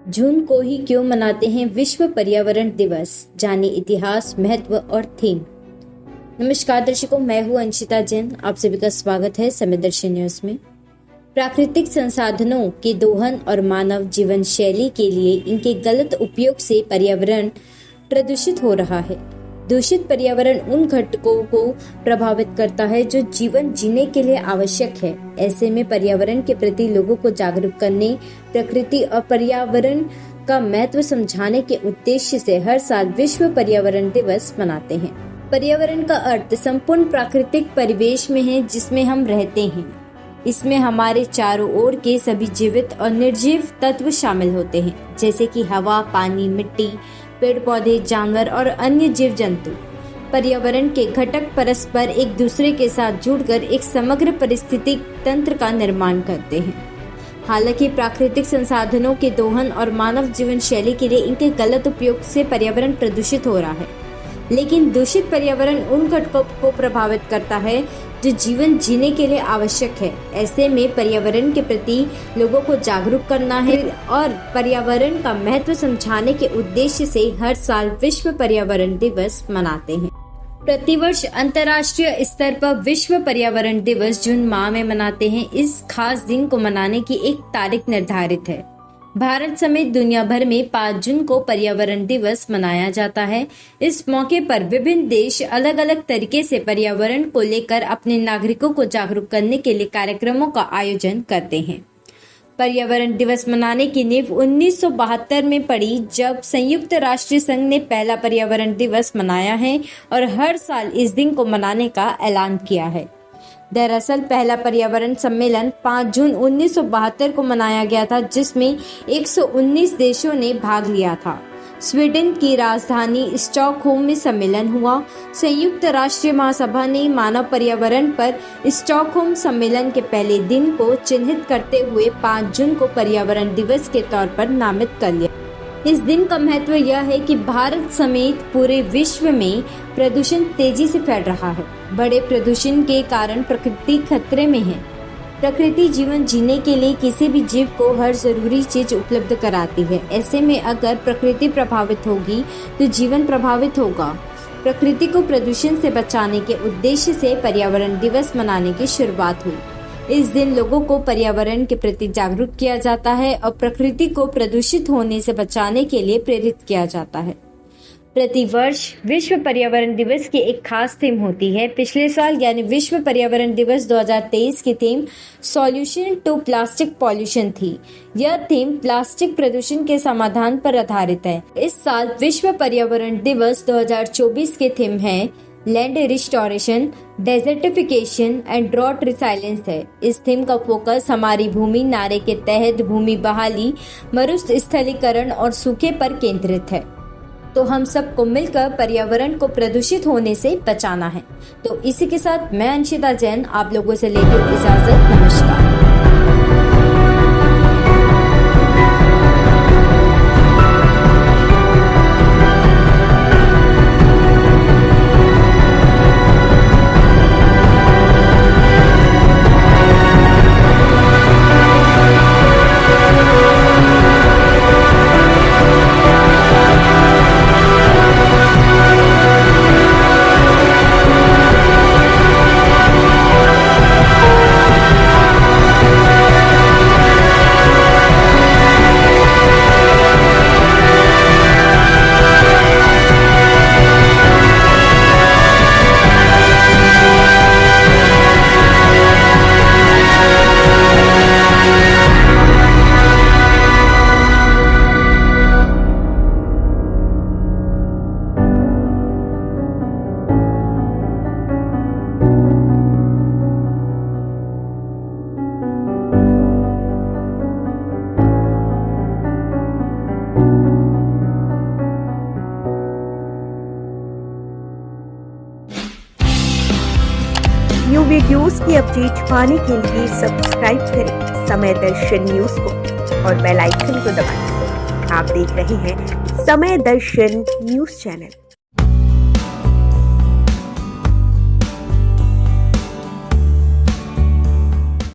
जून को ही क्यों मनाते हैं विश्व पर्यावरण दिवस, जाने इतिहास, महत्व और थीम। नमस्कार दर्शकों, मैं हूं अंशिता जैन। आप सभी का स्वागत है समय दर्शन न्यूज में। प्राकृतिक संसाधनों के दोहन और मानव जीवन शैली के लिए इनके गलत उपयोग से पर्यावरण प्रदूषित हो रहा है। दूषित पर्यावरण उन घटकों को प्रभावित करता है जो जीवन जीने के लिए आवश्यक है। ऐसे में पर्यावरण के प्रति लोगों को जागरूक करने, प्रकृति और पर्यावरण का महत्व समझाने के उद्देश्य से हर साल विश्व पर्यावरण दिवस मनाते हैं। पर्यावरण का अर्थ संपूर्ण प्राकृतिक परिवेश में है जिसमें हम रहते हैं। इसमें हमारे चारों ओर के सभी जीवित और निर्जीव तत्व शामिल होते हैं, जैसे कि हवा, पानी, मिट्टी, पेड़ पौधे, जानवर और अन्य जीव जंतु। पर्यावरण के घटक परस्पर एक दूसरे के साथ जुड़कर एक समग्र पारिस्थितिक तंत्र का निर्माण करते हैं। हालांकि प्राकृतिक संसाधनों के दोहन और मानव जीवन शैली के लिए इनके गलत उपयोग से पर्यावरण प्रदूषित हो रहा है, लेकिन दूषित पर्यावरण उन घटकों को प्रभावित करता है जो जीवन जीने के लिए आवश्यक है। ऐसे में पर्यावरण के प्रति लोगों को जागरूक करना है और पर्यावरण का महत्व समझाने के उद्देश्य से हर साल विश्व पर्यावरण दिवस मनाते हैं। प्रतिवर्ष अंतर्राष्ट्रीय स्तर पर विश्व पर्यावरण दिवस जून माह में मनाते हैं। इस खास दिन को मनाने की एक तारीख निर्धारित है। भारत समेत दुनिया भर में 5 जून को पर्यावरण दिवस मनाया जाता है। इस मौके पर विभिन्न देश अलग अलग तरीके से पर्यावरण को लेकर अपने नागरिकों को जागरूक करने के लिए कार्यक्रमों का आयोजन करते हैं। पर्यावरण दिवस मनाने की नींव 1972 में पड़ी, जब संयुक्त राष्ट्र संघ ने पहला पर्यावरण दिवस मनाया है और हर साल इस दिन को मनाने का ऐलान किया है। दरअसल पहला पर्यावरण सम्मेलन 5 जून 1972 को मनाया गया था, जिसमें 119 देशों ने भाग लिया था। स्वीडन की राजधानी स्टॉकहोम में सम्मेलन हुआ। संयुक्त राष्ट्र महासभा ने मानव पर्यावरण पर स्टॉकहोम सम्मेलन के पहले दिन को चिन्हित करते हुए 5 जून को पर्यावरण दिवस के तौर पर नामित कर लिया। इस दिन का महत्व यह है कि भारत समेत पूरे विश्व में प्रदूषण तेजी से फैल रहा है। बड़े प्रदूषण के कारण प्रकृति खतरे में है। प्रकृति जीवन जीने के लिए किसी भी जीव को हर जरूरी चीज उपलब्ध कराती है। ऐसे में अगर प्रकृति प्रभावित होगी तो जीवन प्रभावित होगा। प्रकृति को प्रदूषण से बचाने के उद्देश्य से पर्यावरण दिवस मनाने की शुरुआत हुई। इस दिन लोगों को पर्यावरण के प्रति जागरूक किया जाता है और प्रकृति को प्रदूषित होने से बचाने के लिए प्रेरित किया जाता है। प्रतिवर्ष विश्व पर्यावरण दिवस की एक खास थीम होती है। पिछले साल यानी विश्व पर्यावरण दिवस 2023 की theme solution to plastic pollution थी। यह थीम प्लास्टिक प्रदूषण के समाधान पर आधारित है। इस साल विश्व पर्यावरण दिवस 2024 की थीम है land restoration, desertification and drought resilience है। इस थीम का फोकस हमारी भूमि नारे के तहत भूमि बहाली, मरुस्थलीकरण और सूखे पर केंद्रित है। तो हम सबको मिलकर पर्यावरण को प्रदूषित होने से बचाना है। तो इसी के साथ मैं अंशिता जैन आप लोगों से लेती हूँ इजाजत। नमस्कार। न्यू वीडियोस की अपडेट पाने के लिए सब्सक्राइब करें समय दर्शन न्यूज को और बेल आइकन को दबाएं। आप देख रहे हैं समय दर्शन न्यूज चैनल।